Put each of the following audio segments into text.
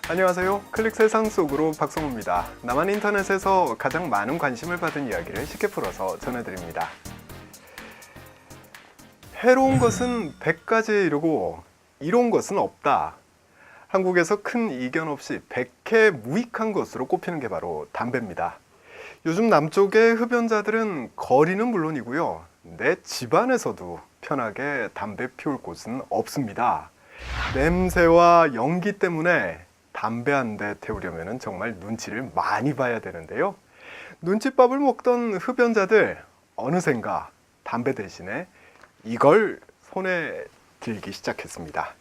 안녕하세요. 클릭 세상 속으로 박성호입니다. 남한 인터넷에서 가장 많은 관심을 받은 이야기를 쉽게 풀어서 전해드립니다. 해로운 것은 100가지에 이르고 이로운 것은 없다. 한국에서 큰 이견 없이 백해 무익한 것으로 꼽히는 게 바로 담배입니다. 요즘 남쪽의 흡연자들은 거리는 물론이고요. 내 집안에서도 편하게 담배 피울 곳은 없습니다. 냄새와 연기 때문에 담배 한 대 태우려면 정말 눈치를 많이 봐야 되는데요. 눈칫밥을 먹던 흡연자들 어느샌가 담배 대신에 이걸 손에 들기 시작했습니다.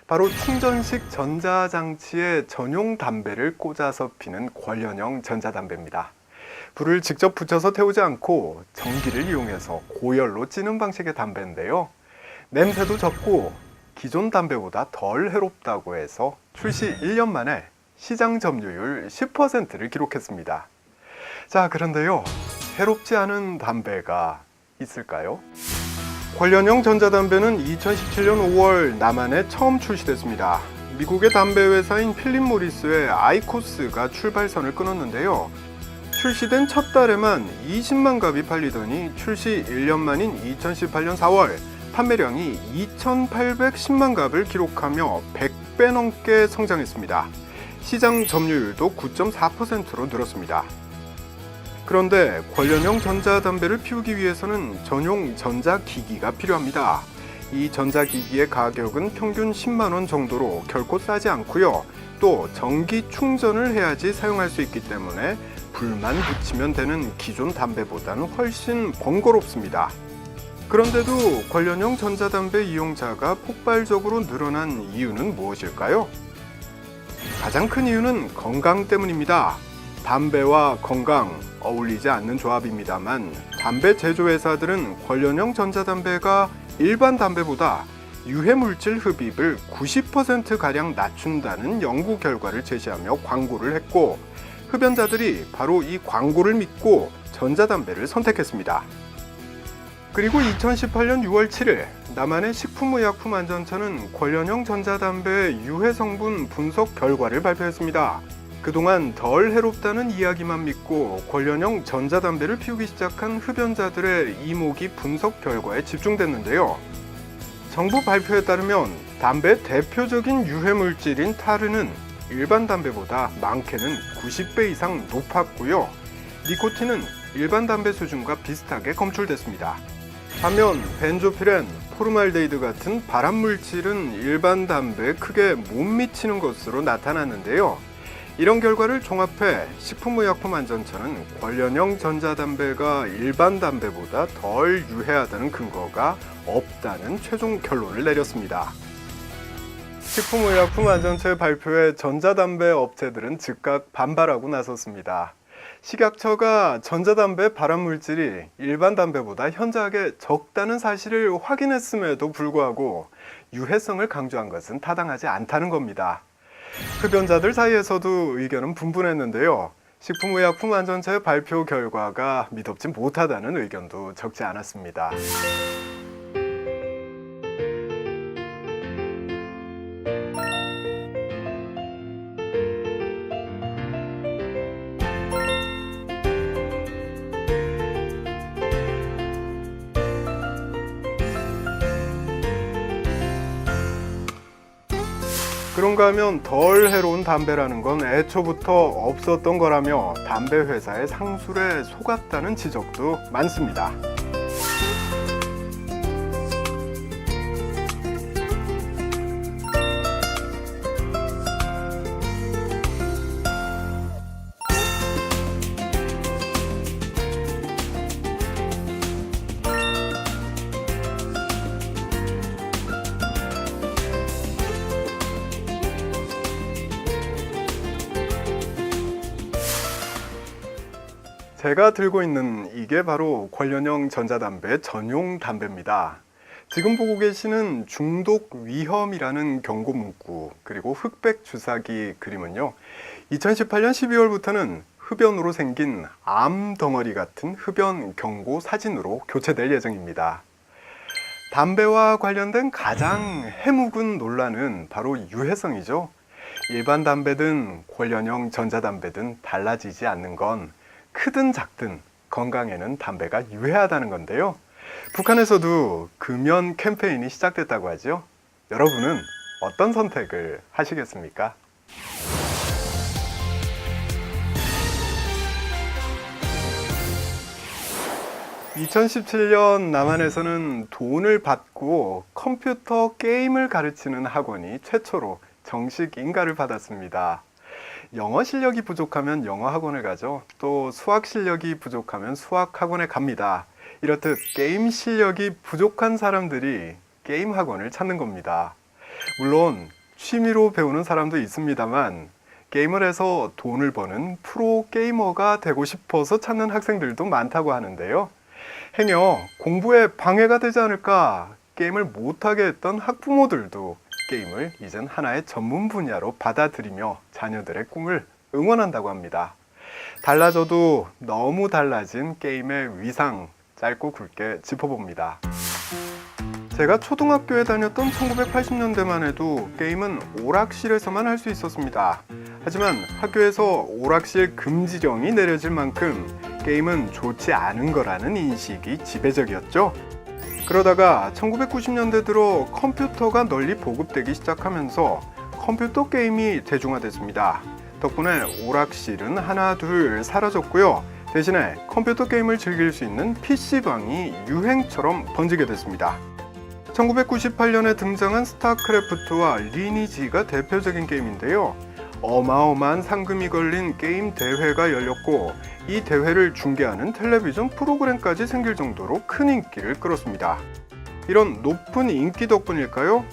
바로 충전식 전자장치에 전용 담배를 꽂아서 피는 관련형 전자담배입니다. 불을 직접 붙여서 태우지 않고 전기를 이용해서 고열로 찌는 방식의 담배인데요. 냄새도 적고 기존 담배보다 덜 해롭다고 해서 출시 1년 만에 시장 점유율 10%를 기록했습니다. 자, 그런데요, 해롭지 않은 담배가 있을까요? 관련형 전자담배는 2017년 5월 남한에 처음 출시됐습니다. 미국의 담배 회사인 필립 모리스의 아이코스가 출발선을 끊었는데요. 출시된 첫 달에만 20만 갑이 팔리더니 출시 1년 만인 2018년 4월 판매량이 2,810만 갑을 기록하며 100배 넘게 성장했습니다. 시장 점유율도 9.4%로 늘었습니다. 그런데 관련형 전자담배를 피우기 위해서는 전용 전자기기가 필요합니다. 이 전자기기의 가격은 평균 10만 원 정도로 결코 싸지 않고요. 또 전기 충전을 해야지 사용할 수 있기 때문에 불만 붙이면 되는 기존 담배보다는 훨씬 번거롭습니다. 그런데도 관련형 전자담배 이용자가 폭발적으로 늘어난 이유는 무엇일까요? 가장 큰 이유는 건강 때문입니다. 담배와 건강 어울리지 않는 조합입니다만 담배 제조회사들은 관련형 전자담배가 일반 담배보다 유해물질 흡입을 90%가량 낮춘다는 연구 결과를 제시하며 광고를 했고, 흡연자들이 바로 이 광고를 믿고 전자담배를 선택했습니다. 그리고 2018년 6월 7일 남한의 식품의약품안전처는 관련형 전자담배의 유해 성분 분석 결과를 발표했습니다. 그동안 덜 해롭다는 이야기만 믿고 관련형 전자담배를 피우기 시작한 흡연자들의 이목이 분석 결과에 집중됐는데요. 정부 발표에 따르면 담배 대표적인 유해물질인 타르는 일반 담배보다 많게는 90배 이상 높았고요. 니코틴은 일반 담배 수준과 비슷하게 검출됐습니다. 반면 벤조피렌, 포르말데이드 같은 발암물질은 일반 담배에 크게 못 미치는 것으로 나타났는데요. 이런 결과를 종합해 식품의약품안전처는 관련형 전자담배가 일반 담배보다 덜 유해하다는 근거가 없다는 최종 결론을 내렸습니다. 식품의약품안전처의 발표에 전자담배 업체들은 즉각 반발하고 나섰습니다. 식약처가 전자담배 발암물질이 일반 담배보다 현저하게 적다는 사실을 확인했음에도 불구하고 유해성을 강조한 것은 타당하지 않다는 겁니다. 흡연자들 사이에서도 의견은 분분했는데요. 식품의약품안전처의 발표 결과가 믿업지 못하다는 의견도 적지 않았습니다. 그런가 하면 덜 해로운 담배라는 건 애초부터 없었던 거라며 담배 회사의 상술에 속았다는 지적도 많습니다. 제가 들고 있는 이게 바로 관련형 전자담배 전용 담배입니다. 지금 보고 계시는 중독 위험이라는 경고 문구 그리고 흑백 주사기 그림은요, 2018년 12월부터는 흡연으로 생긴 암 덩어리 같은 흡연 경고 사진으로 교체될 예정입니다. 담배와 관련된 가장 해묵은 논란은 바로 유해성이죠. 일반 담배든 관련형 전자담배든 달라지지 않는 건 크든 작든 건강에는 담배가 유해하다는 건데요. 북한에서도 금연 캠페인이 시작됐다고 하죠. 여러분은 어떤 선택을 하시겠습니까? 2017년 남한에서는 돈을 받고 컴퓨터 게임을 가르치는 학원이 최초로 정식 인가를 받았습니다. 영어 실력이 부족하면 영어 학원을 가죠. 또 수학 실력이 부족하면 수학 학원에 갑니다. 이렇듯 게임 실력이 부족한 사람들이 게임 학원을 찾는 겁니다. 물론 취미로 배우는 사람도 있습니다만 게임을 해서 돈을 버는 프로 게이머가 되고 싶어서 찾는 학생들도 많다고 하는데요. 행여 공부에 방해가 되지 않을까 게임을 못하게 했던 학부모들도 게임을 이젠 하나의 전문 분야로 받아들이며 자녀들의 꿈을 응원한다고 합니다. 달라져도 너무 달라진 게임의 위상 짧고 굵게 짚어봅니다. 제가 초등학교에 다녔던 1980년대만 해도 게임은 오락실에서만 할 수 있었습니다. 하지만 학교에서 오락실 금지령이 내려질 만큼 게임은 좋지 않은 거라는 인식이 지배적이었죠. 그러다가 1990년대 들어 컴퓨터가 널리 보급되기 시작하면서 컴퓨터 게임이 대중화됐습니다. 덕분에 오락실은 하나 둘 사라졌고요. 대신에 컴퓨터 게임을 즐길 수 있는 PC방이 유행처럼 번지게 됐습니다. 1998년에 등장한 스타크래프트와 리니지가 대표적인 게임인데요. 어마어마한 상금이 걸린 게임 대회가 열렸고 이 대회를 중계하는 텔레비전 프로그램까지 생길 정도로 큰 인기를 끌었습니다. 이런 높은 인기 덕분일까요?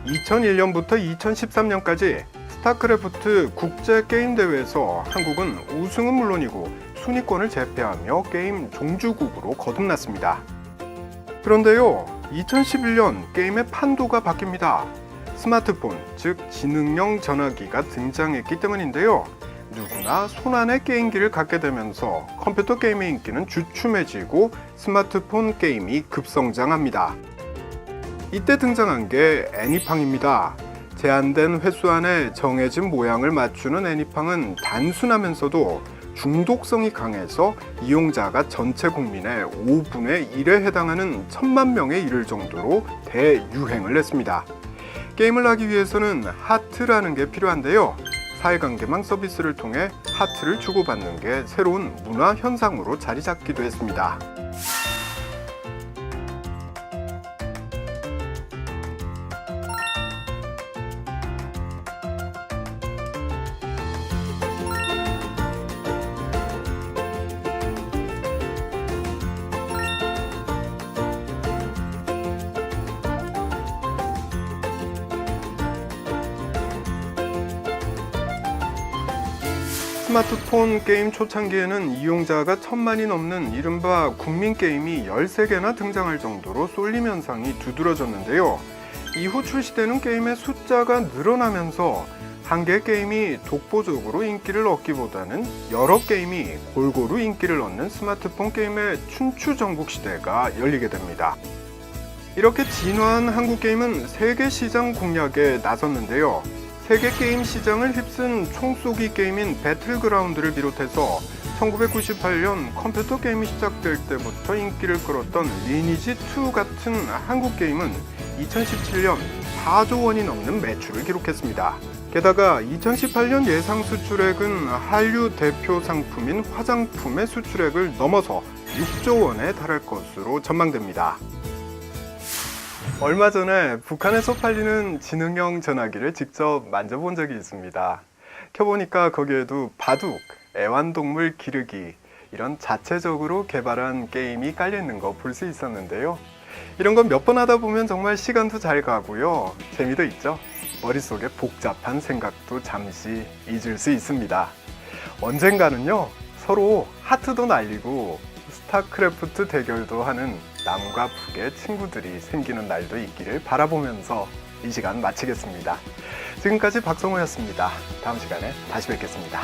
2001년부터 2013년까지 스타크래프트 국제게임대회에서 한국은 우승은 물론이고 순위권을 제패하며 게임 종주국으로 거듭났습니다. 그런데요, 2011년 게임의 판도가 바뀝니다. 스마트폰, 즉 지능형 전화기가 등장했기 때문인데요. 누구나 손안에 게임기를 갖게 되면서 컴퓨터 게임의 인기는 주춤해지고 스마트폰 게임이 급성장합니다. 이때 등장한 게 애니팡입니다. 제한된 횟수 안에 정해진 모양을 맞추는 애니팡은 단순하면서도 중독성이 강해서 이용자가 전체 국민의 5분의 1에 해당하는 1000만 명에 이를 정도로 대유행을 했습니다. 게임을 하기 위해서는 하트라는 게 필요한데요. 사회관계망 서비스를 통해 하트를 주고받는 게 새로운 문화 현상으로 자리 잡기도 했습니다. 스마트폰 게임 초창기에는 이용자가 1000만이 넘는 이른바 국민게임이 13개나 등장할 정도로 쏠림 현상이 두드러졌는데요. 이후 출시되는 게임의 숫자가 늘어나면서 한 개의 게임이 독보적으로 인기를 얻기보다는 여러 게임이 골고루 인기를 얻는 스마트폰 게임의 춘추전국 시대가 열리게 됩니다. 이렇게 진화한 한국 게임은 세계 시장 공략에 나섰는데요. 세계 게임 시장을 휩쓴 총쏘기 게임인 배틀그라운드를 비롯해서 1998년 컴퓨터 게임이 시작될 때부터 인기를 끌었던 리니지2 같은 한국 게임은 2017년 4조 원이 넘는 매출을 기록했습니다. 게다가 2018년 예상 수출액은 한류 대표 상품인 화장품의 수출액을 넘어서 6조 원에 달할 것으로 전망됩니다. 얼마 전에 북한에서 팔리는 지능형 전화기를 직접 만져본 적이 있습니다. 켜보니까 거기에도 바둑, 애완동물 기르기 이런 자체적으로 개발한 게임이 깔려있는 거 볼 수 있었는데요. 이런 건 몇 번 하다 보면 정말 시간도 잘 가고요. 재미도 있죠. 머릿속에 복잡한 생각도 잠시 잊을 수 있습니다. 언젠가는요, 서로 하트도 날리고 스타크래프트 대결도 하는 남과 북의 친구들이 생기는 날도 있기를 바라보면서 이 시간 마치겠습니다. 지금까지 박성호였습니다. 다음 시간에 다시 뵙겠습니다.